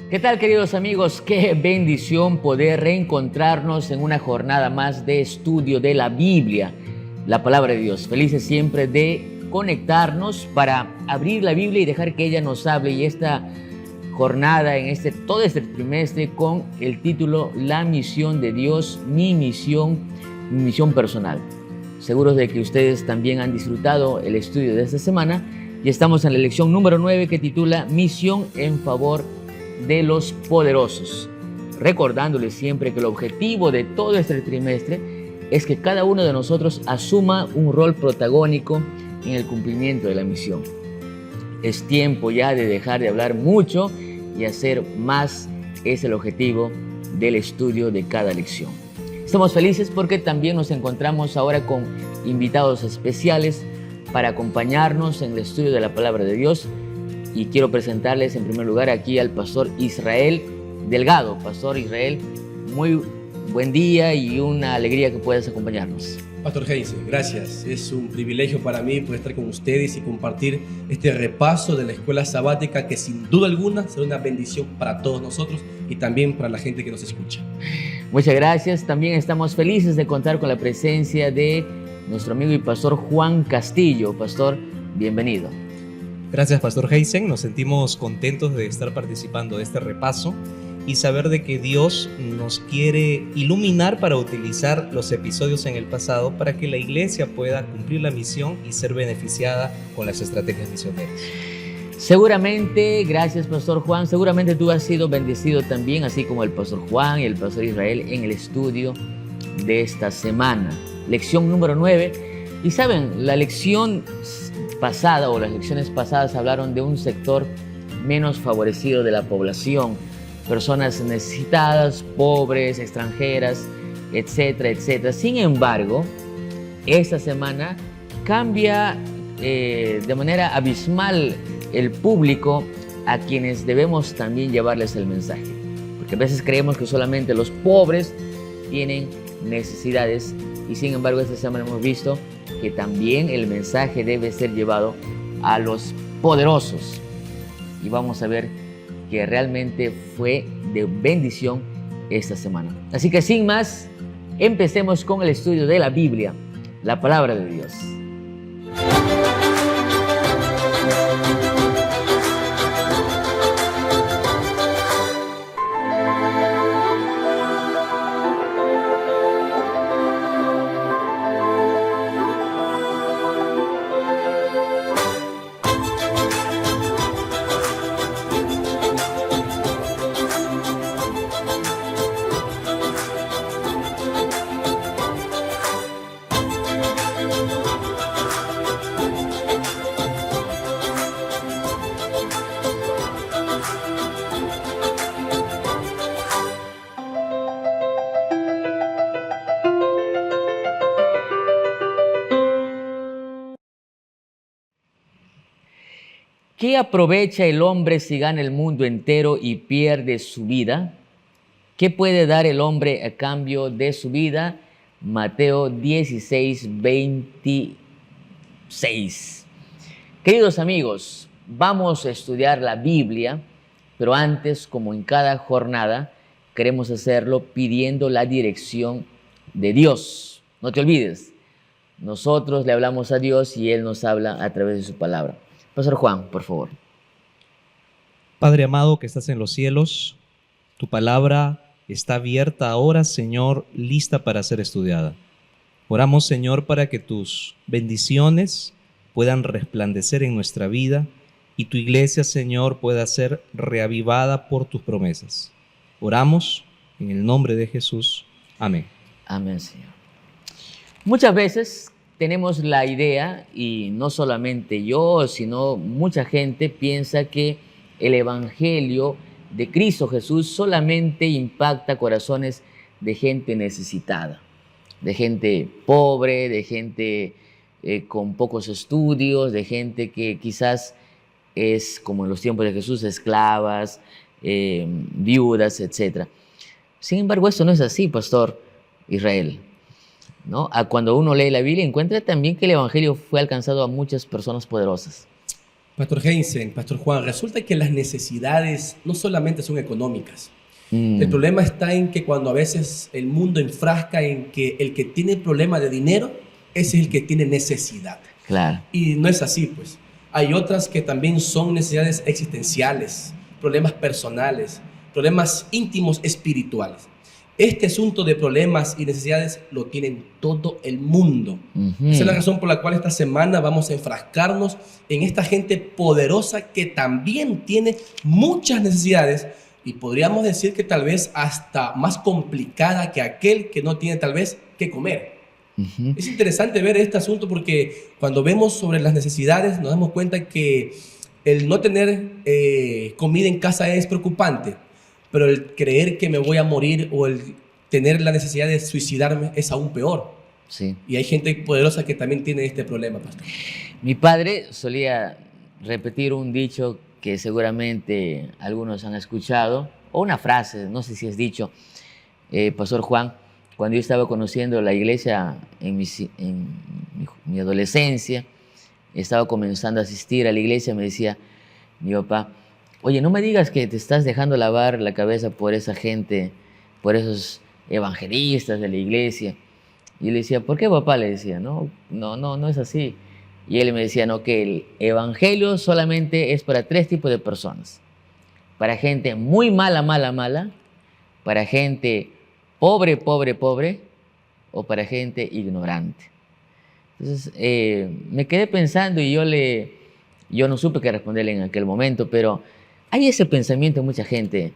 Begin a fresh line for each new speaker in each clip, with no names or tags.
¿Qué tal, queridos amigos? Qué bendición poder reencontrarnos en una jornada más de estudio de la Biblia, la palabra de Dios. Felices siempre de conectarnos para abrir la Biblia y dejar que ella nos hable. Y esta jornada, en todo este trimestre, con el título La misión de Dios, mi misión personal. Seguros de que ustedes también han disfrutado el estudio de esta semana y estamos en la lección número 9 que titula Misión en favor de los poderosos. Recordándoles siempre que el objetivo de todo este trimestre es que cada uno de nosotros asuma un rol protagónico en el cumplimiento de la misión. Es tiempo ya de dejar de hablar mucho y hacer más. Es el objetivo del estudio de cada lección. Estamos felices porque también nos encontramos ahora con invitados especiales para acompañarnos en el estudio de la palabra de Dios. Y quiero presentarles en primer lugar aquí al pastor Israel Delgado. Pastor Israel, muy buen día y una alegría que puedas acompañarnos.
Pastor Heisen, gracias. Es un privilegio para mí poder estar con ustedes y compartir este repaso de la escuela sabática que sin duda alguna será una bendición para todos nosotros y también para la gente que nos escucha.
Muchas gracias. También estamos felices de contar con la presencia de nuestro amigo y pastor Juan Castillo. Pastor, bienvenido.
Gracias, Pastor Heisen. Nos sentimos contentos de estar participando de este repaso y saber de que Dios nos quiere iluminar para utilizar los episodios en el pasado para que la iglesia pueda cumplir la misión y ser beneficiada con las estrategias misioneras.
Seguramente, gracias Pastor Juan, seguramente tú has sido bendecido también, así como el Pastor Juan y el Pastor Israel, en el estudio de esta semana. Lección número 9. Y saben, la lección pasada o las lecciones pasadas hablaron de un sector menos favorecido de la población, personas necesitadas, pobres, extranjeras, etcétera, etcétera. Sin embargo, esta semana cambia de manera abismal el público a quienes debemos también llevarles el mensaje, porque a veces creemos que solamente los pobres tienen necesidades y sin embargo esta semana hemos visto que también el mensaje debe ser llevado a los poderosos. Y vamos a ver que realmente fue de bendición esta semana. Así que sin más, empecemos con el estudio de la Biblia, la palabra de Dios. ¿Qué aprovecha el hombre si gana el mundo entero y pierde su vida? ¿Qué puede dar el hombre a cambio de su vida? Mateo 16, 26. Queridos amigos, vamos a estudiar la Biblia, pero antes, como en cada jornada, queremos hacerlo pidiendo la dirección de Dios. No te olvides, nosotros le hablamos a Dios y Él nos habla a través de su palabra. Pastor Juan, por favor.
Padre amado que estás en los cielos, tu palabra está abierta ahora, Señor, lista para ser estudiada. Oramos, Señor, para que tus bendiciones puedan resplandecer en nuestra vida y tu iglesia, Señor, pueda ser reavivada por tus promesas. Oramos en el nombre de Jesús. Amén.
Amén, Señor. Muchas veces tenemos la idea, y no solamente yo, sino mucha gente piensa que el Evangelio de Cristo Jesús solamente impacta corazones de gente necesitada, de gente pobre, de gente con pocos estudios, de gente que quizás es, como en los tiempos de Jesús, esclavas, viudas, etc. Sin embargo, esto no es así, Pastor Israel, ¿no? Cuando uno lee la Biblia encuentra también que el Evangelio fue alcanzado a muchas personas poderosas.
Pastor Heinzen, Pastor Juan, resulta que las necesidades no solamente son económicas. El problema está en que cuando a veces el mundo enfrasca en que el que tiene problema de dinero, ese es el que tiene necesidad.
Claro.
Y no es así, pues. Hay otras que también son necesidades existenciales, problemas personales, problemas íntimos espirituales. Este asunto de problemas y necesidades lo tienen todo el mundo. Esa es la razón por la cual esta semana vamos a enfrascarnos en esta gente poderosa que también tiene muchas necesidades y podríamos decir que tal vez hasta más complicada que aquel que no tiene tal vez que comer. Es interesante ver este asunto porque cuando vemos sobre las necesidades nos damos cuenta que el no tener comida en casa es preocupante, pero el creer que me voy a morir o el tener la necesidad de suicidarme es aún peor.
Sí.
Y hay gente poderosa que también tiene este problema, pastor.
Mi padre solía repetir un dicho que seguramente algunos han escuchado, o una frase, no sé si es dicho, Pastor Juan. Cuando yo estaba conociendo la iglesia en mi adolescencia, estaba comenzando a asistir a la iglesia, me decía mi papá, oye, no me digas que te estás dejando lavar la cabeza por esa gente, por esos evangelistas de la iglesia. Y yo le decía, ¿por qué, papá? Le decía, no es así. Y él me decía, no, que el evangelio solamente es para 3 tipos de personas. Para gente muy mala, para gente pobre, o para gente ignorante. Entonces, me quedé pensando y yo no supe qué responderle en aquel momento, pero hay ese pensamiento en mucha gente,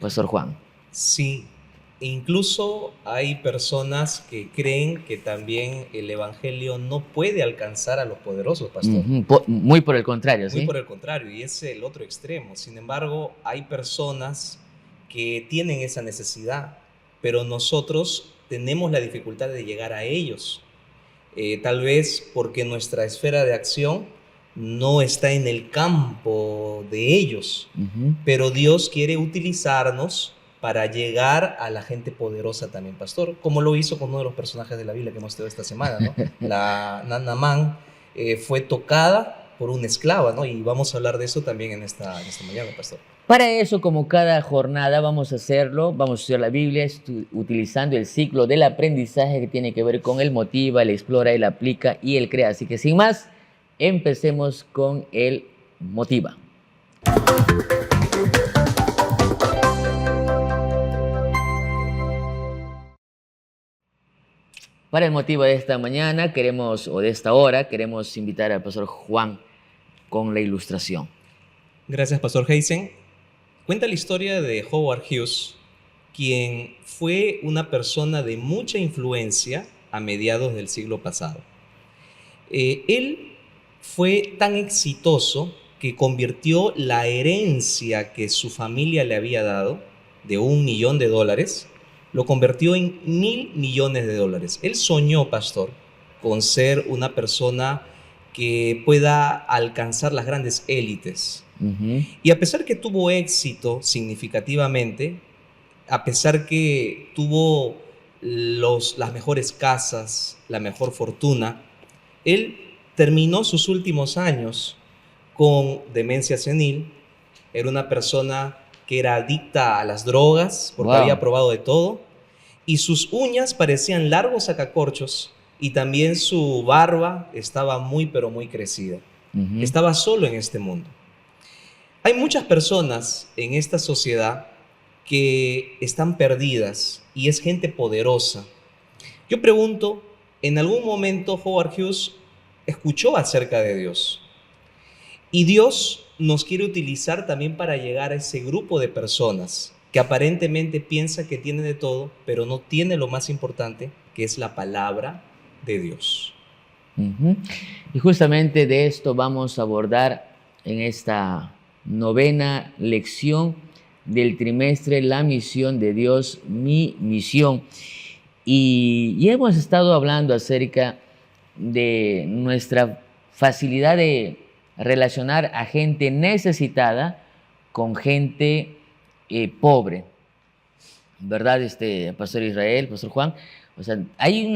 Pastor Juan.
Sí, incluso hay personas que creen que también el evangelio no puede alcanzar a los poderosos, pastor.
Muy por el contrario, ¿sí?
Muy por el contrario, y es el otro extremo. Sin embargo, hay personas que tienen esa necesidad, pero nosotros tenemos la dificultad de llegar a ellos. Tal vez porque nuestra esfera de acción no está en el campo de ellos, pero Dios quiere utilizarnos para llegar a la gente poderosa también, pastor, como lo hizo con uno de los personajes de la Biblia que hemos estudiado esta semana, ¿no? La Naamán fue tocada por una esclava, ¿no? Y vamos a hablar de eso también en esta mañana, pastor.
Para eso, como cada jornada, vamos a estudiar la Biblia utilizando el ciclo del aprendizaje que tiene que ver con el motiva, el explora, el aplica y el crea. Así que sin más, empecemos con el motiva. Para el motivo de esta mañana de esta hora, queremos invitar al pastor Juan con la ilustración.
Gracias, pastor Heinzen. Cuenta la historia de Howard Hughes, quien fue una persona de mucha influencia a mediados del siglo pasado. Él fue tan exitoso que convirtió la herencia que su familia le había dado de $1 millón, lo convirtió en $1.000 millones. Él soñó, pastor, con ser una persona que pueda alcanzar las grandes élites. Y a pesar que tuvo éxito significativamente, a pesar que tuvo las mejores casas, la mejor fortuna, él terminó sus últimos años con demencia senil. Era una persona que era adicta a las drogas porque había probado de todo, y sus uñas parecían largos sacacorchos y también su barba estaba muy pero muy crecida. Estaba solo en este mundo. Hay muchas personas en esta sociedad que están perdidas y es gente poderosa. Yo pregunto, ¿en algún momento Howard Hughes escuchó acerca de Dios? Y Dios nos quiere utilizar también para llegar a ese grupo de personas que aparentemente piensa que tiene de todo, pero no tiene lo más importante, que es la palabra de Dios.
Y justamente de esto vamos a abordar en esta 9ª lección del trimestre, la misión de Dios, mi misión. Y hemos estado hablando acerca de nuestra facilidad de relacionar a gente necesitada con gente pobre, ¿verdad? Pastor Israel, Pastor Juan, o sea, hay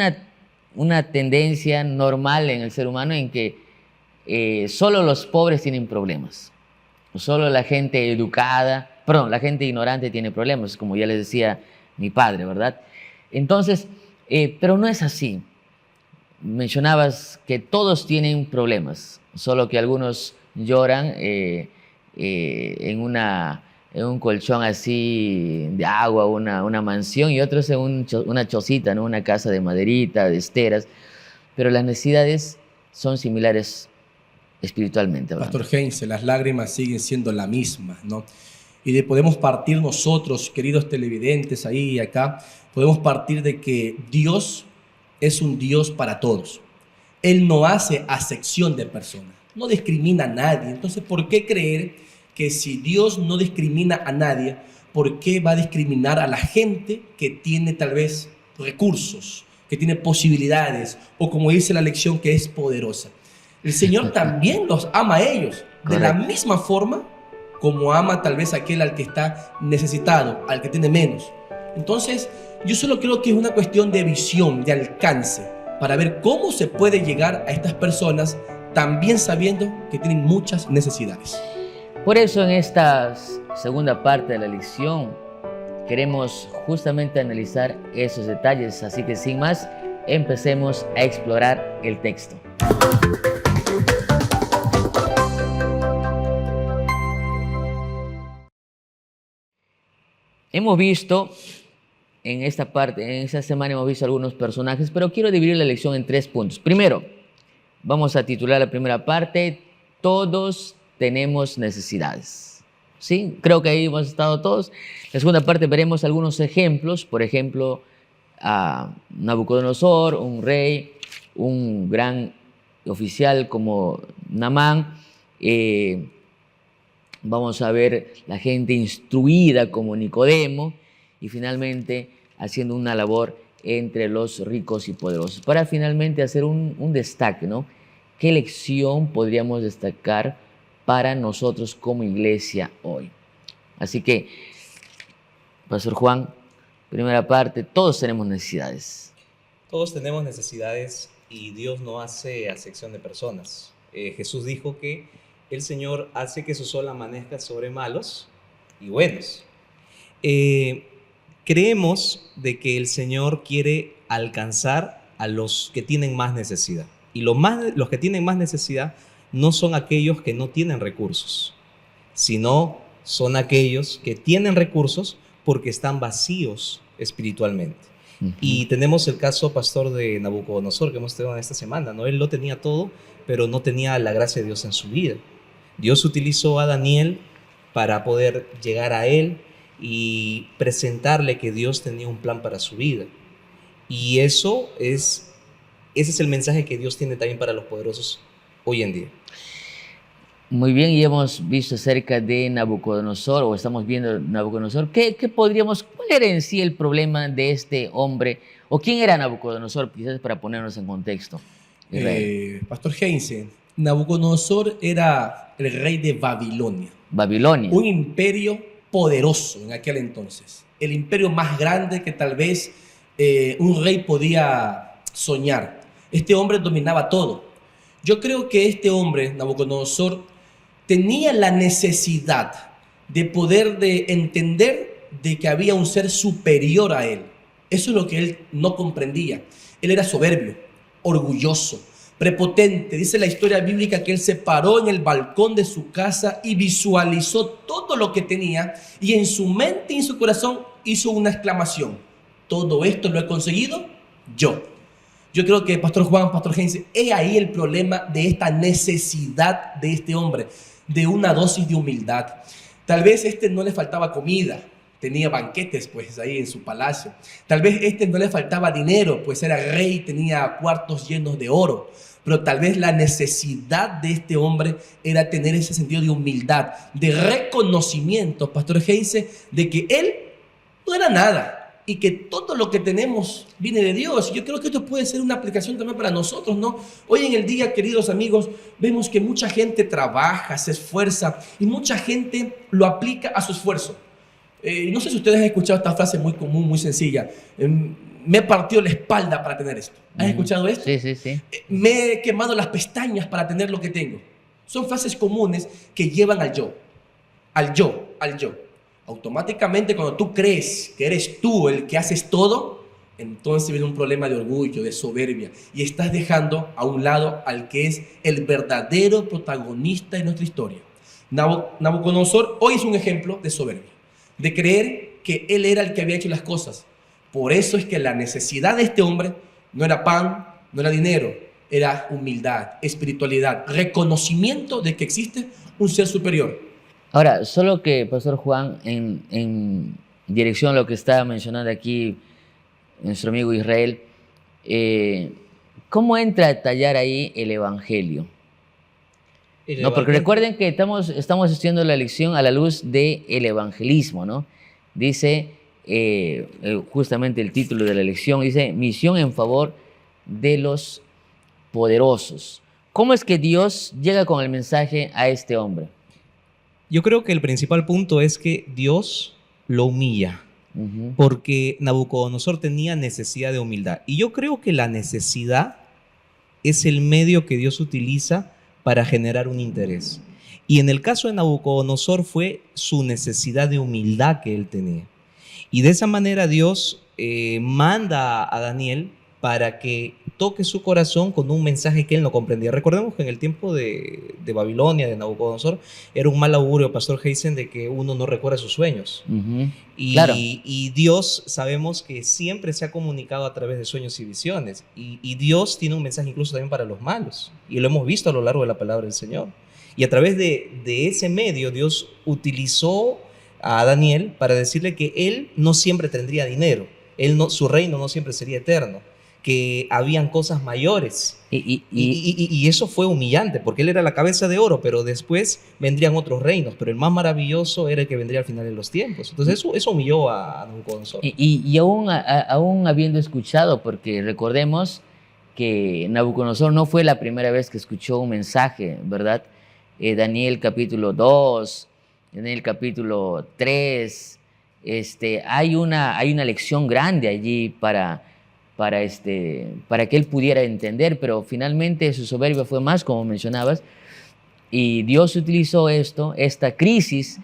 una tendencia normal en el ser humano en que solo los pobres tienen problemas, solo la gente la gente ignorante tiene problemas, como ya les decía mi padre, ¿verdad? Entonces, pero no es así. Mencionabas que todos tienen problemas, solo que algunos lloran en un colchón así de agua, una mansión, y otros en una chocita, ¿no? Una casa de maderita, de esteras, pero las necesidades son similares espiritualmente hablando.
Pastor Heinze, las lágrimas siguen siendo la misma, ¿no? Y podemos partir nosotros, queridos televidentes ahí y acá, podemos partir de que Dios es un Dios para todos. Él no hace acepción de personas, no discrimina a nadie. Entonces, ¿por qué creer que si Dios no discrimina a nadie, por qué va a discriminar a la gente que tiene tal vez recursos, que tiene posibilidades, o como dice la lección, que es poderosa? El Señor también los ama a ellos, de la misma forma como ama tal vez a aquel al que está necesitado, al que tiene menos. Entonces, yo solo creo que es una cuestión de visión, de alcance, para ver cómo se puede llegar a estas personas, también sabiendo que tienen muchas necesidades.
Por eso en esta segunda parte de la lección queremos justamente analizar esos detalles. Así que sin más, empecemos a explorar el texto. Hemos visto en esta semana hemos visto algunos personajes, pero quiero dividir la lección en 3 puntos. Primero, vamos a titular la primera parte, todos tenemos necesidades. ¿Sí? Creo que ahí hemos estado todos. La segunda parte veremos algunos ejemplos, por ejemplo, a Nabucodonosor, un rey, un gran oficial como Naamán. Vamos a ver la gente instruida como Nicodemo y finalmente haciendo una labor entre los ricos y poderosos. Para finalmente hacer un destaque, ¿no? ¿Qué lección podríamos destacar para nosotros como iglesia hoy? Así que, Pastor Juan, primera parte, todos tenemos necesidades.
Todos tenemos necesidades y Dios no hace acepción de personas. Jesús dijo que el Señor hace que su sol amanezca sobre malos y buenos. Creemos de que el Señor quiere alcanzar a los que tienen más necesidad. Y los que tienen más necesidad no son aquellos que no tienen recursos, sino son aquellos que tienen recursos porque están vacíos espiritualmente. Y tenemos el caso, pastor, de Nabucodonosor que hemos tenido en esta semana, ¿no? Él lo tenía todo, pero no tenía la gracia de Dios en su vida. Dios utilizó a Daniel para poder llegar a él y presentarle que Dios tenía un plan para su vida. Y ese es el mensaje que Dios tiene también para los poderosos hoy en día.
Muy bien, y hemos visto acerca de Nabucodonosor, o estamos viendo Nabucodonosor. ¿Cuál era en sí el problema de este hombre? ¿O quién era Nabucodonosor? Quizás para ponernos en contexto.
Pastor Heinze, Nabucodonosor era el rey de Babilonia.
Babilonia.
Un imperio poderoso en aquel entonces. El imperio más grande que tal vez un rey podía soñar. Este hombre dominaba todo. Yo creo que este hombre, Nabucodonosor, tenía la necesidad de poder entender de que había un ser superior a él. Eso es lo que él no comprendía. Él era soberbio, orgulloso, prepotente. Dice la historia bíblica que él se paró en el balcón de su casa y visualizó todo lo que tenía, y en su mente y en su corazón hizo una exclamación: todo esto lo he conseguido yo. Yo creo que, Pastor Juan, Pastor Heinze, es ahí el problema de esta necesidad de este hombre, de una dosis de humildad. Tal vez no le faltaba comida, tenía banquetes pues ahí en su palacio. Tal vez no le faltaba dinero, pues era rey, tenía cuartos llenos de oro. Pero tal vez la necesidad de este hombre era tener ese sentido de humildad, de reconocimiento, Pastor Heinze, de que él no era nada y que todo lo que tenemos viene de Dios. Yo creo que esto puede ser una aplicación también para nosotros, ¿no? Hoy en el día, queridos amigos, vemos que mucha gente trabaja, se esfuerza y mucha gente lo aplica a su esfuerzo. No sé si ustedes han escuchado esta frase muy común, muy sencilla. Me he partido la espalda para tener esto. ¿Has escuchado esto?
Sí, sí, sí.
Me he quemado las pestañas para tener lo que tengo. Son frases comunes que llevan al yo. Al yo, al yo. Automáticamente cuando tú crees que eres tú el que haces todo, entonces viene un problema de orgullo, de soberbia. Y estás dejando a un lado al que es el verdadero protagonista de nuestra historia. Nabucodonosor hoy es un ejemplo de soberbia, de creer que él era el que había hecho las cosas. Por eso es que la necesidad de este hombre no era pan, no era dinero, era humildad, espiritualidad, reconocimiento de que existe un ser superior.
Ahora, solo que, Pastor Juan, en dirección a lo que estaba mencionando aquí nuestro amigo Israel, ¿cómo entra a detallar ahí el Evangelio? No, porque recuerden que estamos estudiando la lección a la luz del evangelismo, ¿no? Dice, justamente el título de la lección, dice, misión en favor de los poderosos. ¿Cómo es que Dios llega con el mensaje a este hombre?
Yo creo que el principal punto es que Dios lo humilla, porque Nabucodonosor tenía necesidad de humildad. Y yo creo que la necesidad es el medio que Dios utiliza para generar un interés. Y en el caso de Nabucodonosor fue su necesidad de humildad que él tenía. Y de esa manera Dios manda a Daniel para que toque su corazón con un mensaje que él no comprendía. Recordemos que en el tiempo de Babilonia, de Nabucodonosor, era un mal augurio, Pastor Heisen, de que uno no recuerda sus sueños.
Claro.
Y Dios sabemos que siempre se ha comunicado a través de sueños y visiones. Y Dios tiene un mensaje incluso también para los malos. Y lo hemos visto a lo largo de la palabra del Señor. Y a través de ese medio, Dios utilizó a Daniel para decirle que él no siempre tendría dinero. Su reino no siempre sería eterno, que habían cosas mayores. Y eso fue humillante, porque él era la cabeza de oro, pero después vendrían otros reinos, pero el más maravilloso era el que vendría al final de los tiempos. Entonces eso humilló a Nabucodonosor.
Y aún habiendo escuchado, porque recordemos que Nabucodonosor no fue la primera vez que escuchó un mensaje, ¿verdad? Daniel capítulo 2, Daniel capítulo 3, hay una lección grande allí para que él pudiera entender, pero finalmente su soberbia fue más, como mencionabas, y Dios utilizó esta crisis,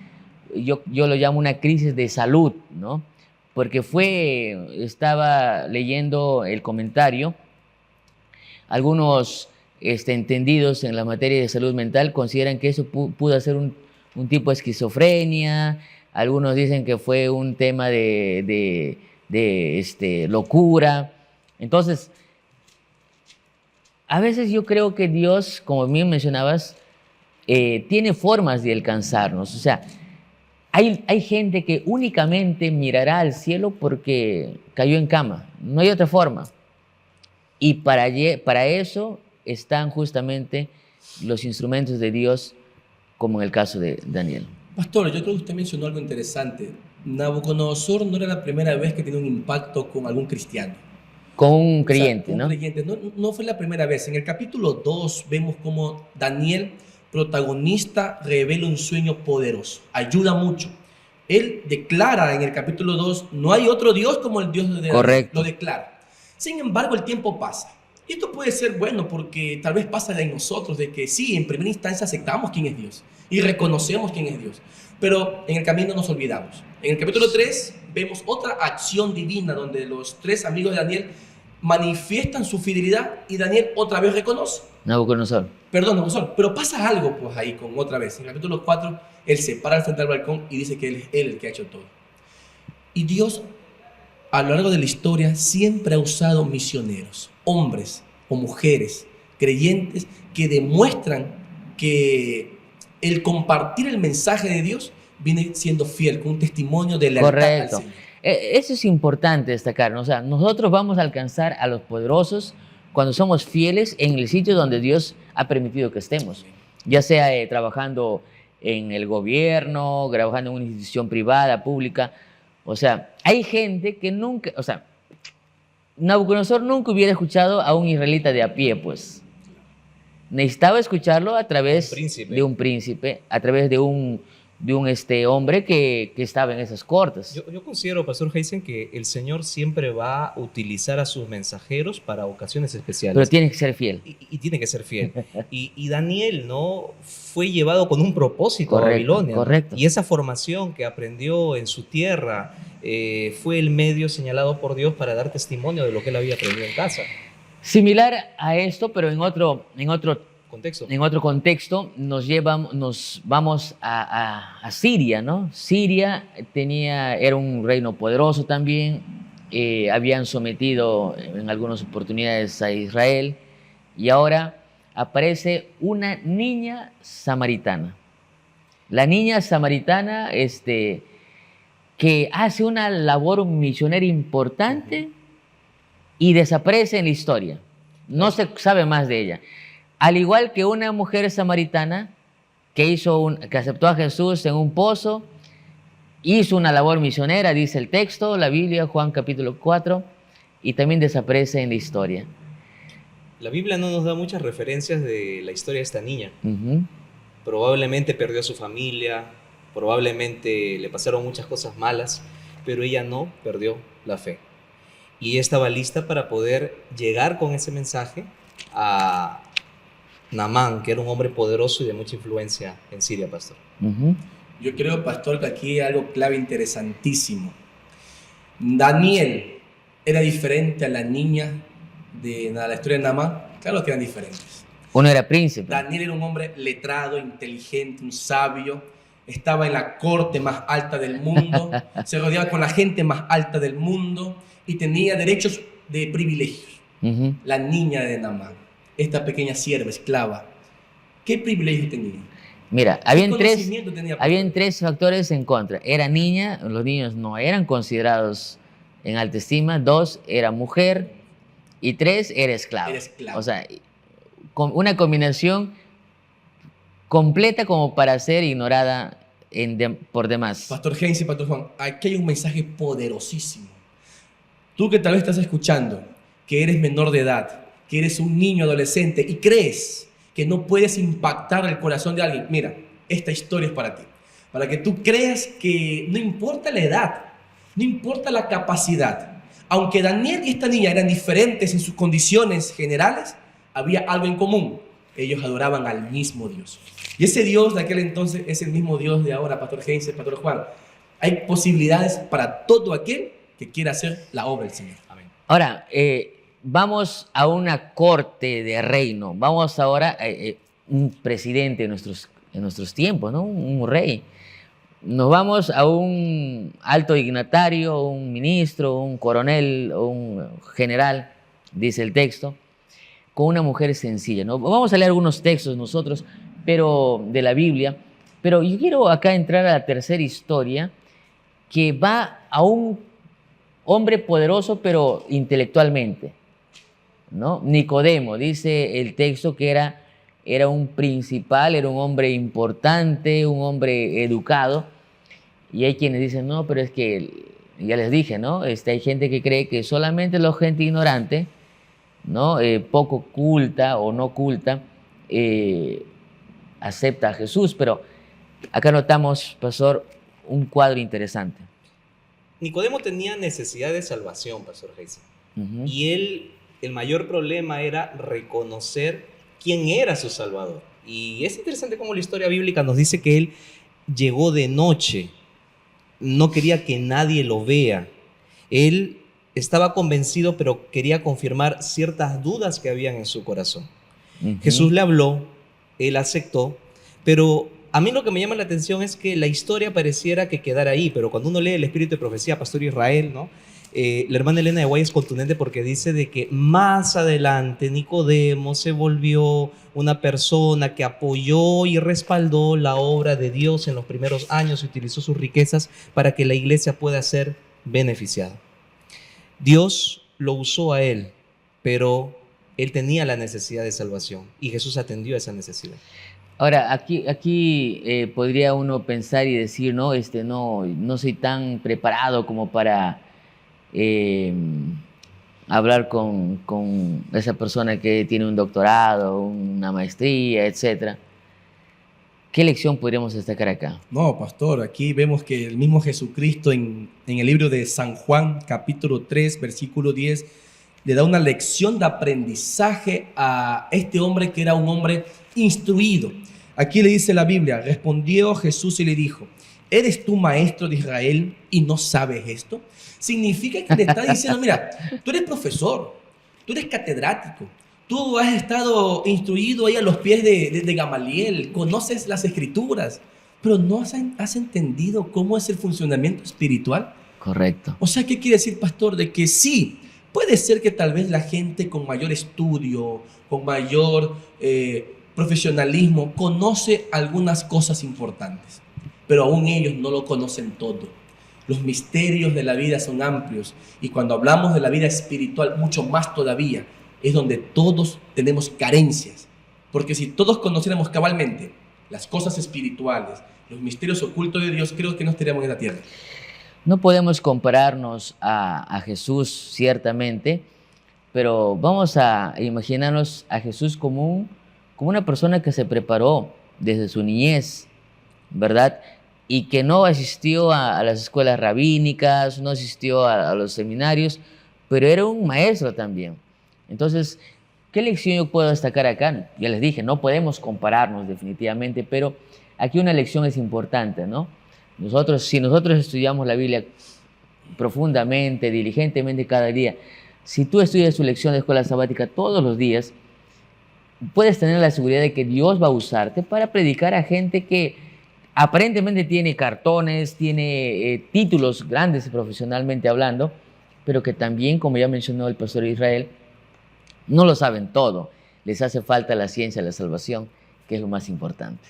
yo lo llamo una crisis de salud, ¿no? Porque estaba leyendo el comentario, algunos entendidos en la materia de salud mental consideran que eso pudo ser un tipo de esquizofrenia, algunos dicen que fue un tema de locura. Entonces, a veces yo creo que Dios, como bien mencionabas, tiene formas de alcanzarnos. O sea, hay gente que únicamente mirará al cielo porque cayó en cama. No hay otra forma. Y para eso están justamente los instrumentos de Dios, como en el caso de Daniel.
Pastor, yo creo que usted mencionó algo interesante. Nabucodonosor no era la primera vez que tenía un impacto con algún cristiano.
Con un creyente, ¿no?
Creyente. No fue la primera vez. En el capítulo 2 vemos cómo Daniel, protagonista, revela un sueño poderoso. Ayuda mucho. Él declara en el capítulo 2, no hay otro Dios como el Dios de Daniel.
Correcto.
Lo declara. Sin embargo, el tiempo pasa. Y esto puede ser bueno porque tal vez pasa en nosotros de que sí, en primera instancia aceptamos quién es Dios y reconocemos quién es Dios. Pero en el camino nos olvidamos. En el capítulo 3 vemos otra acción divina donde los tres amigos de Daniel manifiestan su fidelidad y Daniel otra vez reconoce.
Nabucodonosor.
Nabucodonosor. Pero pasa algo pues ahí con otra vez. En el capítulo 4 él se para al frente del balcón y dice que él es el que ha hecho todo. Y Dios a lo largo de la historia siempre ha usado misioneros, hombres o mujeres creyentes que demuestran que el compartir el mensaje de Dios viene siendo fiel, con un testimonio de lealtad al Señor.
Eso es importante destacar, ¿no? O sea, nosotros vamos a alcanzar a los poderosos cuando somos fieles en el sitio donde Dios ha permitido que estemos, ya sea trabajando en el gobierno, trabajando en una institución privada, pública. O sea, hay gente que nunca, o sea, Nabucodonosor nunca hubiera escuchado a un israelita de a pie, pues. Necesitaba escucharlo a través de un príncipe, a través de un de un hombre que estaba en esas cortes.
Yo considero, Pastor Heisen, que el Señor siempre va a utilizar a sus mensajeros para ocasiones especiales.
Pero tiene que ser fiel.
Y tiene que ser fiel. Y Daniel, ¿no?, fue llevado con un propósito
Correcto,
a Babilonia, ¿no?
correcto.
Y esa formación que aprendió en su tierra fue el medio señalado por Dios para dar testimonio de lo que él había aprendido en casa.
Similar a esto, pero en otro
Contexto.
nos vamos a Siria, ¿no? Siria era un reino poderoso también, habían sometido en algunas oportunidades a Israel, y ahora aparece una niña samaritana. La niña samaritana que hace una labor misionera importante y desaparece en la historia. No se sabe más de ella. Al igual que una mujer samaritana que aceptó a Jesús en un pozo, hizo una labor misionera, dice el texto, la Biblia, Juan capítulo 4, y también desaparece en la historia.
La Biblia no nos da muchas referencias de la historia de esta niña.
Uh-huh.
Probablemente perdió a su familia, probablemente le pasaron muchas cosas malas, pero ella no perdió la fe. Y ella estaba lista para poder llegar con ese mensaje a Naamán, que era un hombre poderoso y de mucha influencia en Siria, pastor.
Uh-huh.
Yo creo, pastor, que aquí hay algo clave interesantísimo. Daniel era diferente a la niña de la historia de Naamán. Claro que eran diferentes.
Uno era príncipe.
Daniel era un hombre letrado, inteligente, un sabio. Estaba en la corte más alta del mundo. Se rodeaba con la gente más alta del mundo y tenía derechos de privilegios.
Uh-huh.
La niña de Naamán, esta pequeña sierva, esclava, ¿qué privilegios tenía?
Mira,
Tenía
habían tres factores en contra. Era niña, los niños no eran considerados en alta estima. 2, era mujer. Y 3, era esclava. O sea, una combinación completa como para ser ignorada por demás.
Pastor Heinz y Pastor Juan, aquí hay un mensaje poderosísimo. Tú que tal vez estás escuchando, que eres menor de edad, que eres un niño adolescente y crees que no puedes impactar el corazón de alguien, mira, esta historia es para ti. Para que tú creas que no importa la edad, no importa la capacidad. Aunque Daniel y esta niña eran diferentes en sus condiciones generales, había algo en común. Ellos adoraban al mismo Dios. Y ese Dios de aquel entonces es el mismo Dios de ahora, Pastor Heinz, Pastor Juan. Hay posibilidades para todo aquel que quiera hacer la obra del Señor. Amén.
Ahora, vamos a una corte de reino. Vamos ahora a un presidente en nuestros tiempos, ¿no? Un rey. Nos vamos a un alto dignatario, un ministro, un coronel, un general, dice el texto, con una mujer sencilla, ¿no? Vamos a leer algunos textos nosotros, pero de la Biblia, pero yo quiero acá entrar a la tercera historia, que va a un hombre poderoso, pero intelectualmente, ¿no? Nicodemo, dice el texto que era un principal, era un hombre importante, un hombre educado, y hay quienes dicen, no, pero es que, ya les dije, ¿no? Hay gente que cree que solamente la gente ignorante, ¿no? Poco culta o no culta, acepta a Jesús, pero acá notamos, pastor, un cuadro interesante.
Nicodemo tenía necesidad de salvación, Pastor Heisen.
Uh-huh.
Y el mayor problema era reconocer quién era su Salvador. Y es interesante cómo la historia bíblica nos dice que él llegó de noche, no quería que nadie lo vea. Él estaba convencido, pero quería confirmar ciertas dudas que habían en su corazón.
Uh-huh.
Jesús le habló, él aceptó, pero a mí lo que me llama la atención es que la historia pareciera que quedara ahí, pero cuando uno lee el Espíritu de Profecía, Pastor Israel, ¿no? La hermana Elena de Guay es contundente porque dice de que más adelante Nicodemo se volvió una persona que apoyó y respaldó la obra de Dios en los primeros años y utilizó sus riquezas para que la iglesia pueda ser beneficiada. Dios lo usó a él, pero él tenía la necesidad de salvación y Jesús atendió a esa necesidad.
Ahora, aquí podría uno pensar y decir, no, no soy tan preparado como para hablar con esa persona que tiene un doctorado, una maestría, etc. ¿Qué lección podríamos destacar acá?
No, pastor, aquí vemos que el mismo Jesucristo en el libro de San Juan, capítulo 3, versículo 10, le da una lección de aprendizaje a este hombre que era un hombre instruido. Aquí le dice la Biblia, respondió Jesús y le dijo, ¿eres tú maestro de Israel y no sabes esto? Significa que le está diciendo, mira, tú eres profesor, tú eres catedrático, tú has estado instruido ahí a los pies de Gamaliel, conoces las escrituras, pero no has entendido cómo es el funcionamiento espiritual.
Correcto.
O sea, ¿qué quiere decir, pastor? De que sí, puede ser que tal vez la gente con mayor estudio, con mayor profesionalismo, conoce algunas cosas importantes, pero aún ellos no lo conocen todo. Los misterios de la vida son amplios y cuando hablamos de la vida espiritual, mucho más todavía, es donde todos tenemos carencias. Porque si todos conociéramos cabalmente las cosas espirituales, los misterios ocultos de Dios, creo que no estaríamos en la tierra.
No podemos compararnos a Jesús, ciertamente, pero vamos a imaginarnos a Jesús como una persona que se preparó desde su niñez, ¿verdad? Y que no asistió a las escuelas rabínicas, no asistió a los seminarios, pero era un maestro también. Entonces, ¿qué lección yo puedo destacar acá? Ya les dije, no podemos compararnos definitivamente, pero aquí una lección es importante, ¿no? Si nosotros estudiamos la Biblia profundamente, diligentemente cada día, si tú estudias tu lección de escuela sabática todos los días, puedes tener la seguridad de que Dios va a usarte para predicar a gente que aparentemente tiene cartones, tiene títulos grandes profesionalmente hablando, pero que también, como ya mencionó el pastor Israel, no lo saben todo. Les hace falta la ciencia de la salvación, que es lo más importante,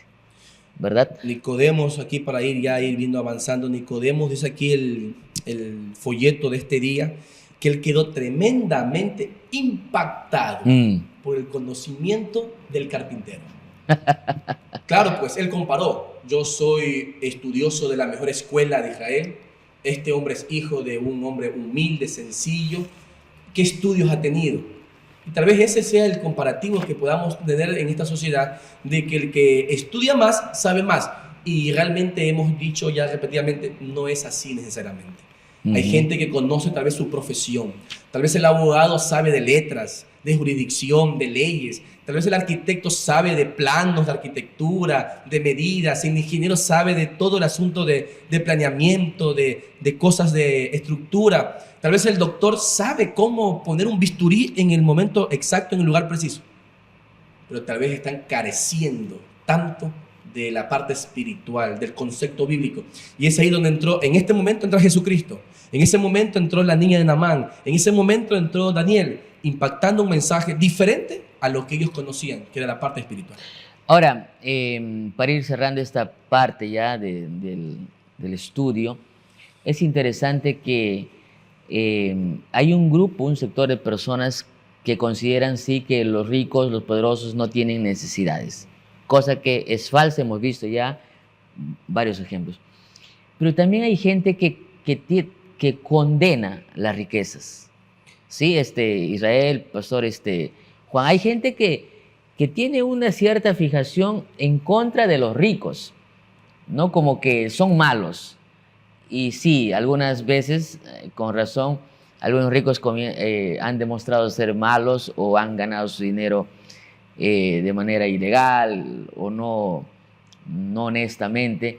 ¿verdad?
Nicodemos, aquí para ir viendo avanzando, Nicodemos dice aquí el folleto de este día, que él quedó tremendamente impactado por el conocimiento del carpintero. Claro, pues él comparó, yo soy estudioso de la mejor escuela de Israel, este hombre es hijo de un hombre humilde, sencillo, ¿qué estudios ha tenido? Y tal vez ese sea el comparativo que podamos tener en esta sociedad, de que el que estudia más, sabe más. Y realmente hemos dicho ya repetidamente, no es así necesariamente. Hay gente que conoce tal vez su profesión. Tal vez el abogado sabe de letras, de jurisdicción, de leyes. Tal vez el arquitecto sabe de planos de arquitectura, de medidas. El ingeniero sabe de todo el asunto de planeamiento, de cosas de estructura. Tal vez el doctor sabe cómo poner un bisturí en el momento exacto, en el lugar preciso. Pero tal vez están careciendo tanto de la parte espiritual, del concepto bíblico. Y es ahí donde entró, en este momento entra Jesucristo. En ese momento entró la niña de Naamán. En ese momento entró Daniel, impactando un mensaje diferente a lo que ellos conocían, que era la parte espiritual.
Ahora, para ir cerrando esta parte ya del estudio, es interesante que hay un grupo, un sector de personas que consideran sí que los ricos, los poderosos no tienen necesidades, cosa que es falsa, hemos visto ya varios ejemplos. Pero también hay gente que condena las riquezas. Sí, Israel, pastor Juan, hay gente que tiene una cierta fijación en contra de los ricos, ¿no? Como que son malos. Y sí, algunas veces, con razón, algunos ricos han demostrado ser malos o han ganado su dinero de manera ilegal o no honestamente.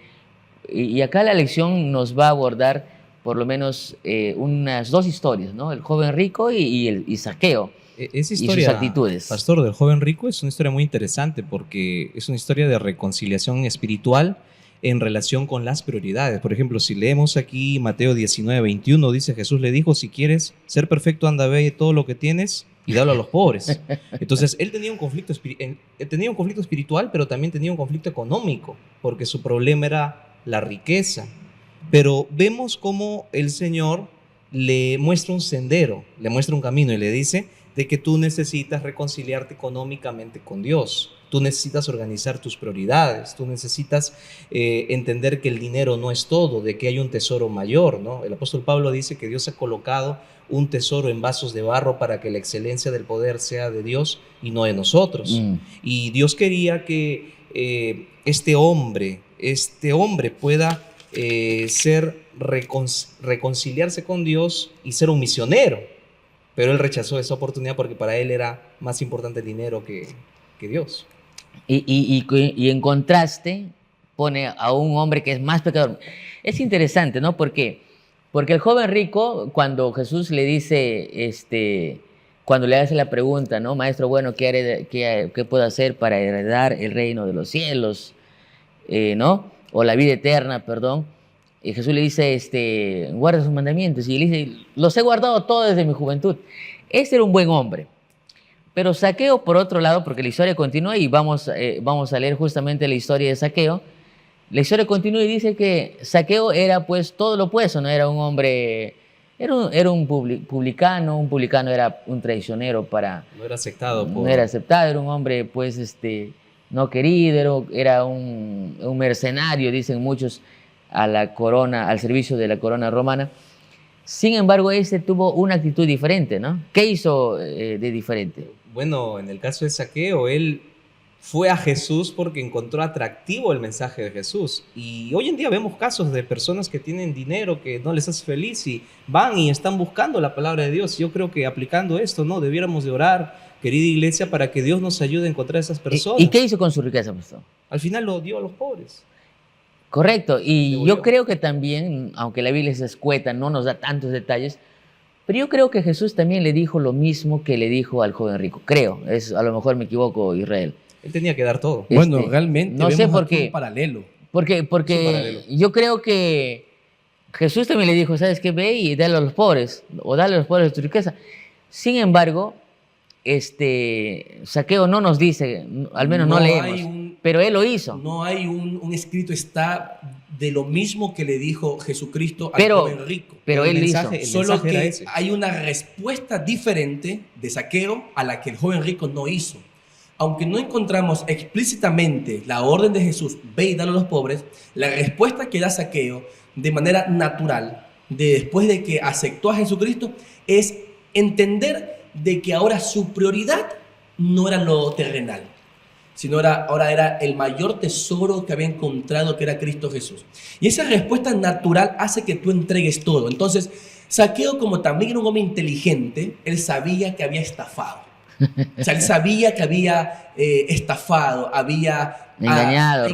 Y acá la lección nos va a abordar por lo menos unas dos historias, ¿no? El joven rico y Zaqueo.
Esa historia,
y sus actitudes.
pastor, del joven rico es una historia muy interesante porque es una historia de reconciliación espiritual en relación con las prioridades. Por ejemplo, si leemos aquí Mateo 19:21, dice Jesús le dijo, si quieres ser perfecto, anda, ve todo lo que tienes y dalo a los pobres. Entonces, él tenía un conflicto espiritual, pero también tenía un conflicto económico, porque su problema era la riqueza. Pero vemos cómo el Señor le muestra un sendero, le muestra un camino y le dice de que tú necesitas reconciliarte económicamente con Dios. Tú necesitas organizar tus prioridades, tú necesitas entender que el dinero no es todo, de que hay un tesoro mayor, ¿no? El apóstol Pablo dice que Dios ha colocado un tesoro en vasos de barro para que la excelencia del poder sea de Dios y no de nosotros. Y Dios quería que este hombre pueda reconciliarse con Dios y ser un misionero. Pero él rechazó esa oportunidad porque para él era más importante el dinero que Dios.
Y en contraste pone a un hombre que es más pecador. Es interesante, ¿no? Porque el joven rico, cuando Jesús le dice, cuando le hace la pregunta, ¿no? Maestro, bueno, ¿qué puedo hacer para heredar el reino de los cielos? ¿No? O la vida eterna, perdón. Y Jesús le dice, guarda sus mandamientos. Y él dice, los he guardado todos desde mi juventud. Este era un buen hombre. Pero Zaqueo, por otro lado, porque la historia continúa y vamos a leer justamente la historia de Zaqueo. La historia continúa y dice que Zaqueo era pues todo lo opuesto, no era un hombre, era un publicano era un traicionero
No era aceptado.
No era aceptado, era un hombre pues no querido, era un mercenario, dicen muchos, a la corona, al servicio de la corona romana. Sin embargo, tuvo una actitud diferente, ¿no? ¿Qué hizo de diferente?
Bueno, en el caso de Zaqueo, él fue a Jesús porque encontró atractivo el mensaje de Jesús. Y hoy en día vemos casos de personas que tienen dinero que no les hace feliz y van y están buscando la palabra de Dios. Yo creo que aplicando esto, ¿no? Debiéramos de orar, querida iglesia, para que Dios nos ayude a encontrar a esas personas.
¿Y qué hizo con su riqueza, pastor?
Al final lo dio a los pobres.
Correcto, y yo creo que también, aunque la Biblia es escueta, no nos da tantos detalles, pero yo creo que Jesús también le dijo lo mismo que le dijo al joven rico. Creo, a lo mejor me equivoco, Israel.
Él tenía que dar todo.
Bueno, realmente
no sé por qué.
Un paralelo.
Porque yo creo que Jesús también le dijo, ¿sabes qué? Ve y dale a los pobres, o dale a los pobres tu riqueza. Sin embargo, Zaqueo no nos dice, al menos no leemos, pero él lo hizo.
No hay un escrito está de lo mismo que le dijo Jesucristo al joven rico.
Pero él hizo.
Solo que hay una respuesta diferente de Zaqueo a la que el joven rico no hizo. Aunque no encontramos explícitamente la orden de Jesús, ve y dale a los pobres, la respuesta que da Zaqueo de manera natural, después de que aceptó a Jesucristo, es entender de que ahora su prioridad no era lo terrenal, sino ahora era el mayor tesoro que había encontrado, que era Cristo Jesús. Y esa respuesta natural hace que tú entregues todo. Entonces, Zaqueo, como también era un hombre inteligente, él sabía que había estafado. O sea, él sabía que había estafado, había
engañado,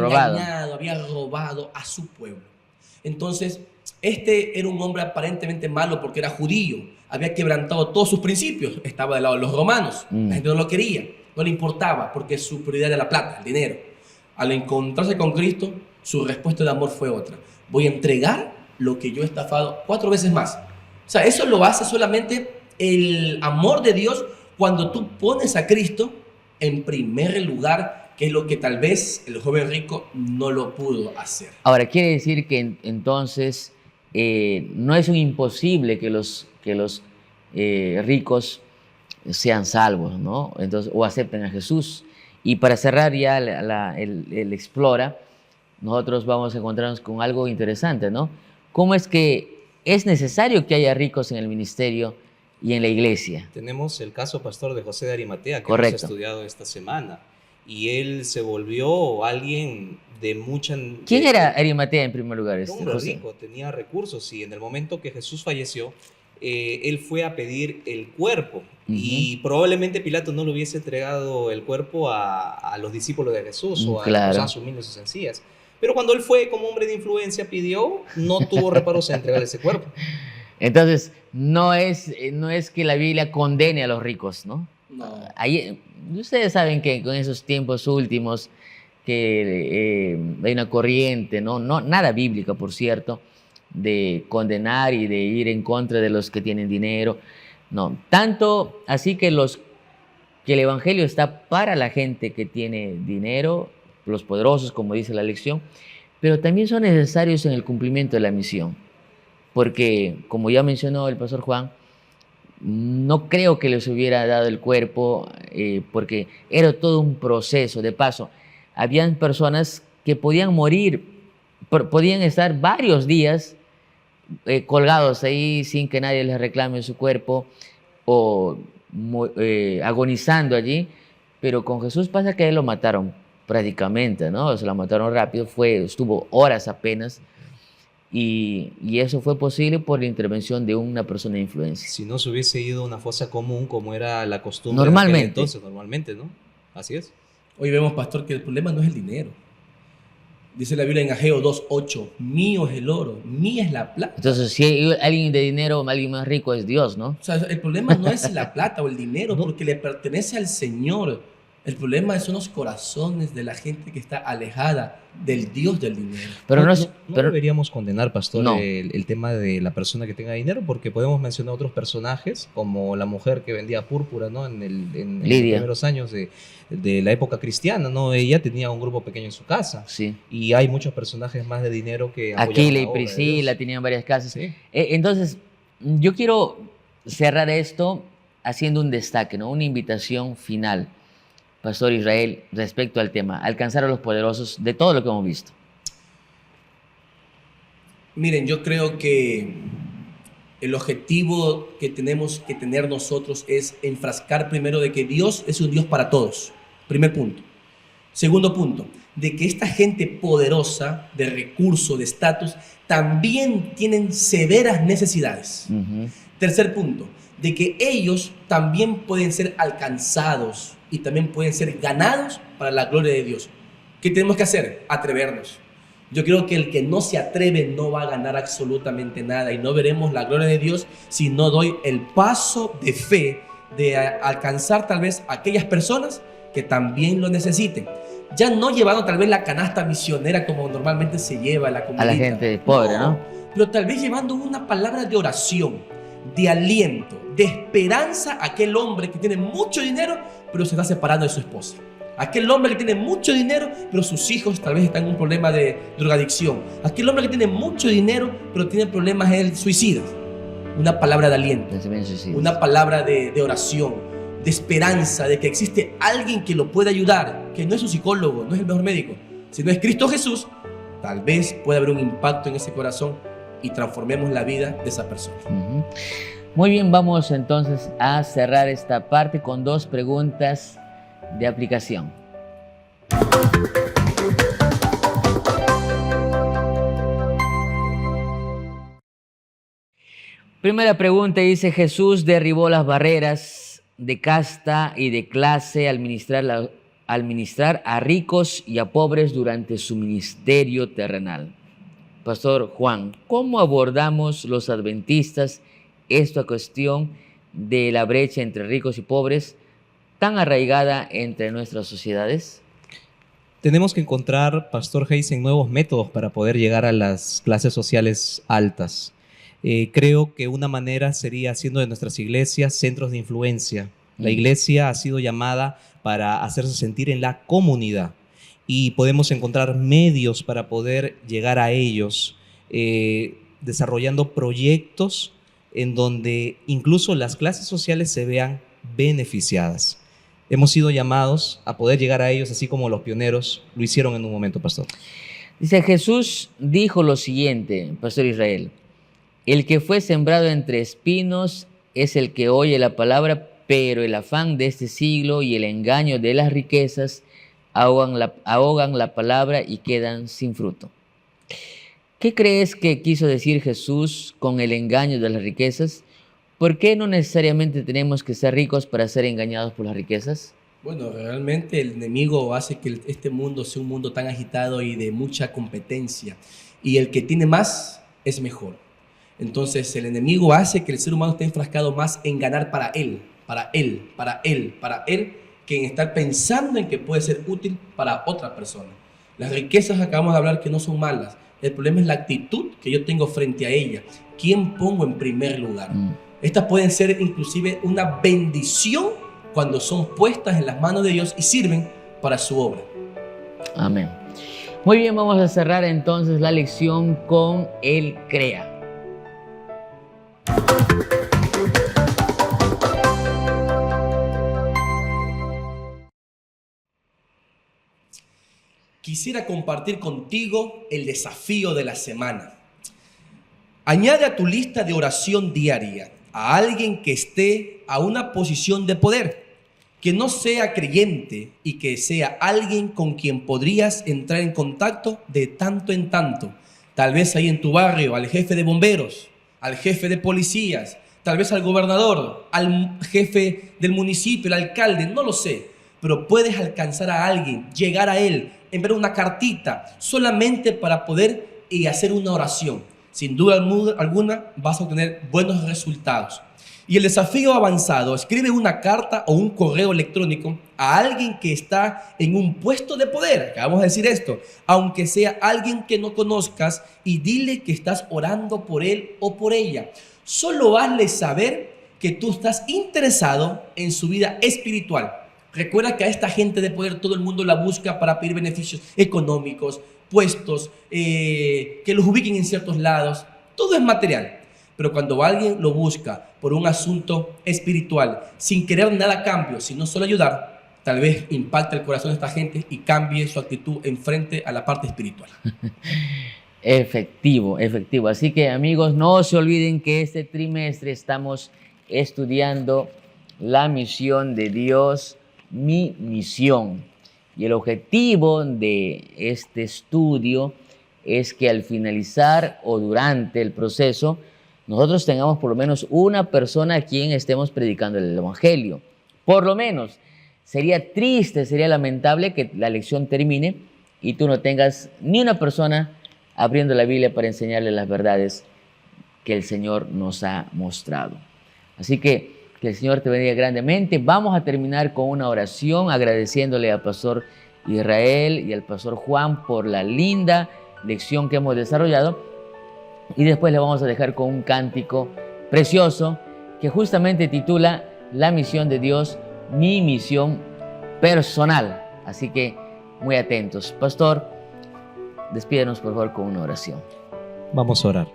había robado a su pueblo. Entonces, era un hombre aparentemente malo porque era judío, había quebrantado todos sus principios, estaba del lado de los romanos, la gente no lo quería, no le importaba porque su prioridad era la plata, el dinero. Al encontrarse con Cristo, su respuesta de amor fue otra: voy a entregar lo que yo he estafado 4 veces más. O sea, eso lo hace solamente el amor de Dios cuando tú pones a Cristo en primer lugar, que es lo que tal vez el joven rico no lo pudo hacer.
Ahora, quiere decir que entonces no es un imposible que los ricos sean salvos, ¿no? Entonces, o acepten a Jesús. Y para cerrar ya el Explora, nosotros vamos a encontrarnos con algo interesante, ¿no? ¿Cómo es que es necesario que haya ricos en el ministerio y en la iglesia?
Tenemos el caso, pastor, de José de Arimatea, que
Correcto.
hemos estudiado esta semana. Y él se volvió alguien de mucha...
¿Quién era Arimatea en primer lugar?
Un hombre
José?
rico, tenía recursos, y en el momento que Jesús falleció, él fue a pedir el cuerpo. Y probablemente Pilato no le hubiese entregado el cuerpo a los discípulos de Jesús o a las personas humildes y sencillas. Pero cuando él fue como hombre de influencia, pidió, no tuvo reparos en entregar ese cuerpo.
Entonces, no es que la Biblia condene a los ricos, ¿no?
No.
Ustedes saben que con esos tiempos últimos que hay una corriente, no nada bíblica, por cierto, de condenar y de ir en contra de los que tienen dinero. No, tanto así que el Evangelio está para la gente que tiene dinero, los poderosos, como dice la lección, pero también son necesarios en el cumplimiento de la misión. Porque, como ya mencionó el pastor Juan, no creo que les hubiera dado el cuerpo porque era todo un proceso. De paso, habían personas que podían morir, podían estar varios días colgados ahí sin que nadie les reclame su cuerpo o agonizando allí, pero con Jesús pasa que a él lo mataron prácticamente, ¿no? Se la mataron rápido, estuvo horas apenas. Y eso fue posible por la intervención de una persona de influencia.
Si no se hubiese ido a una fosa común, como era la costumbre
Normalmente.
de aquel entonces, normalmente, ¿no? Así es.
Hoy vemos, pastor, que el problema no es el dinero. Dice la Biblia en Ageo 2:8, mío es el oro, mía es la plata.
Entonces, si hay alguien de dinero, alguien más rico es Dios, ¿no?
O sea, el problema no es la plata o el dinero, porque le pertenece al Señor. El problema son los corazones de la gente que está alejada del Dios del dinero.
Pero no,
No deberíamos condenar, pastor,
No.
el tema de la persona que tenga dinero, porque podemos mencionar otros personajes, como la mujer que vendía púrpura, ¿no? En los
Lidia.
primeros años de la época cristiana, ¿no? Ella tenía un grupo pequeño en su casa.
Sí.
Y hay muchos personajes más de dinero que apoyaban
Aquila
la
y
obra de
Priscila
Dios.
tenían varias casas.
Sí.
Entonces, yo quiero cerrar esto haciendo un destaque, ¿no? Una invitación final, Pastor Israel, respecto al tema, alcanzar a los poderosos de todo lo que hemos visto.
Miren, yo creo que el objetivo que tenemos que tener nosotros es enfrascar primero de que Dios es un Dios para todos. Primer punto. Segundo punto, de que esta gente poderosa, de recursos, de estatus, también tienen severas necesidades. Tercer punto, de que ellos también pueden ser alcanzados y también pueden ser ganados para la gloria de Dios. ¿Qué tenemos que hacer? Atrevernos. Yo creo que el que no se atreve no va a ganar absolutamente nada y no veremos la gloria de Dios si no doy el paso de fe de alcanzar tal vez a aquellas personas que también lo necesiten. Ya no llevando tal vez la canasta misionera como normalmente se lleva la comunidad.
A la gente pobre, ¿no?
Pero tal vez llevando una palabra de oración, de aliento, de esperanza a aquel hombre que tiene mucho dinero, pero se está separando de su esposa. Aquel hombre que tiene mucho dinero, pero sus hijos tal vez están en un problema de drogadicción. Aquel hombre que tiene mucho dinero, pero tiene problemas suicidas. Una palabra de aliento, una palabra de oración, de esperanza, de que existe alguien que lo puede ayudar, que no es su psicólogo, no es el mejor médico, sino es Cristo Jesús. Tal vez pueda haber un impacto en ese corazón y transformemos la vida de esa persona.
Muy bien, vamos entonces a cerrar esta parte con dos preguntas de aplicación. Primera pregunta dice: Jesús derribó las barreras de casta y de clase al ministrar a ricos y a pobres durante su ministerio terrenal. Pastor Juan, ¿cómo abordamos los adventistas esta cuestión de la brecha entre ricos y pobres tan arraigada entre nuestras sociedades?
Tenemos que encontrar, Pastor Heisen, nuevos métodos para poder llegar a las clases sociales altas. Creo que una manera sería haciendo de nuestras iglesias centros de influencia. La iglesia ha sido llamada para hacerse sentir en la comunidad y podemos encontrar medios para poder llegar a ellos, desarrollando proyectos en donde incluso las clases sociales se vean beneficiadas. Hemos sido llamados a poder llegar a ellos, así como los pioneros lo hicieron en un momento, pastor.
Dice: Jesús dijo lo siguiente, Pastor Israel: el que fue sembrado entre espinos es el que oye la palabra, pero el afán de este siglo y el engaño de las riquezas ahogan la palabra y quedan sin fruto. ¿Qué crees que quiso decir Jesús con el engaño de las riquezas? ¿Por qué no necesariamente tenemos que ser ricos para ser engañados por las riquezas?
Bueno, realmente el enemigo hace que este mundo sea un mundo tan agitado y de mucha competencia. Y el que tiene más es mejor. Entonces el enemigo hace que el ser humano esté enfrascado más en ganar para él, que en estar pensando en que puede ser útil para otra persona. Las riquezas acabamos de hablar que no son malas. El problema es la actitud que yo tengo frente a ella. ¿Quién pongo en primer lugar? Estas pueden ser inclusive una bendición cuando son puestas en las manos de Dios y sirven para su obra.
Amén. Muy bien, vamos a cerrar entonces la lección con el CREA.
Quisiera compartir contigo el desafío de la semana. Añade a tu lista de oración diaria a alguien que esté a una posición de poder. que no sea creyente y que sea alguien con quien podrías entrar en contacto de tanto en tanto. Tal vez ahí en tu barrio, al jefe de bomberos, al jefe de policías, tal vez al gobernador, al jefe del municipio, el alcalde, no lo sé. Pero puedes alcanzar a alguien, llegar a él, enviar una cartita, solamente para poder hacer una oración. Sin duda alguna vas a obtener buenos resultados. Y el desafío avanzado: escribe una carta o un correo electrónico a alguien que está en un puesto de poder. Acabamos de decir esto. Aunque sea alguien que no conozcas, y dile que estás orando por él o por ella. Solo hazle saber que tú estás interesado en su vida espiritual. Recuerda que a esta gente de poder todo el mundo la busca para pedir beneficios económicos, puestos, que los ubiquen en ciertos lados. Todo es material. Pero cuando alguien lo busca por un asunto espiritual, sin querer nada a cambio, sino solo ayudar, tal vez impacte el corazón de esta gente y cambie su actitud en frente a la parte espiritual.
Efectivo. Así que, amigos, no se olviden que este trimestre estamos estudiando la misión de Dios, mi misión. Y el objetivo de este estudio es que al finalizar o durante el proceso, nosotros tengamos por lo menos una persona a quien estemos predicando el Evangelio. Por lo menos. Sería triste, sería lamentable que la lección termine y tú no tengas ni una persona abriendo la Biblia para enseñarle las verdades que el Señor nos ha mostrado. Así que el Señor te bendiga grandemente. Vamos a terminar con una oración agradeciéndole al pastor Israel y al pastor Juan por la linda lección que hemos desarrollado. Y después le vamos a dejar con un cántico precioso que justamente titula La misión de Dios, mi misión personal. Así que muy atentos. Pastor, despídenos por favor con una oración.
Vamos a orar.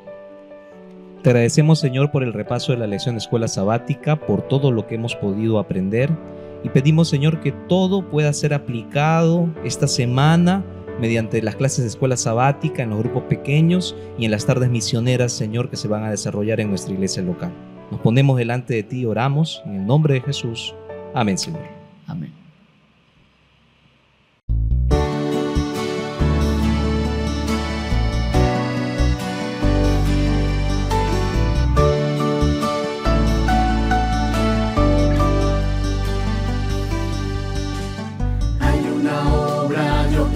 Te agradecemos, Señor, por el repaso de la lección de escuela sabática, por todo lo que hemos podido aprender, y pedimos, Señor, que todo pueda ser aplicado esta semana mediante las clases de escuela sabática en los grupos pequeños y en las tardes misioneras, Señor, que se van a desarrollar en nuestra iglesia local. Nos ponemos delante de ti y oramos en el nombre de Jesús. Amén, Señor.
Amén.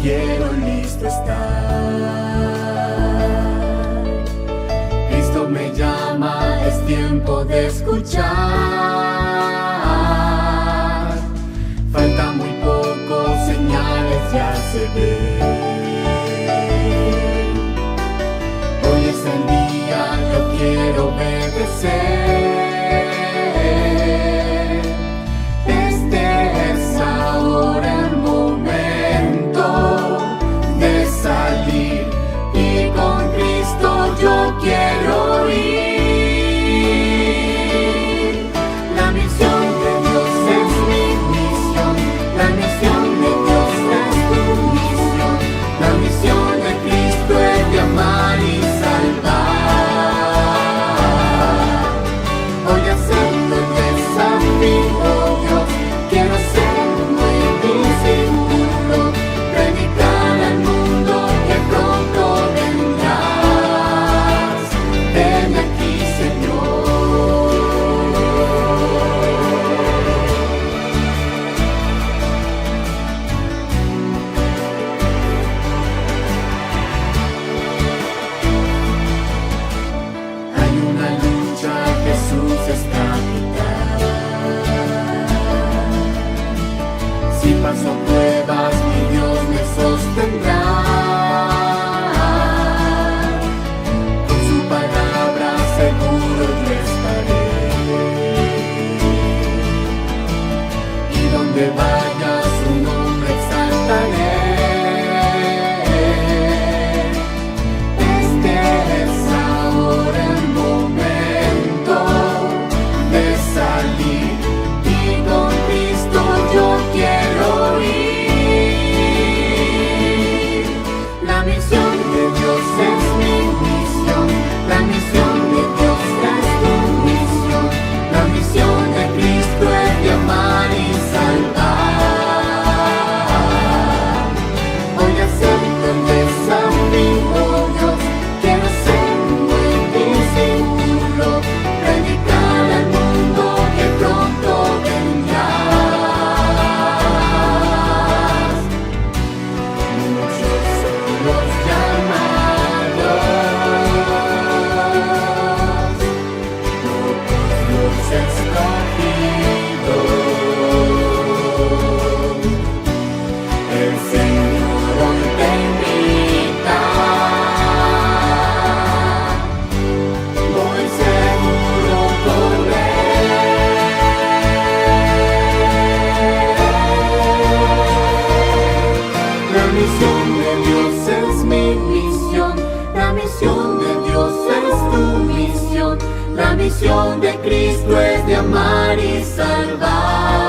Quiero listo estar. Cristo me llama, es tiempo de escuchar. Falta muy poco, señales ya se ven. Hoy es el día, yo quiero obedecer. Este es ahora el momento de salir, y con Cristo yo quiero ir. La misión de Dios es mi misión, la misión de Dios es tu misión, la misión de Cristo es de amar y salvar. La misión de Cristo es de amar y salvar.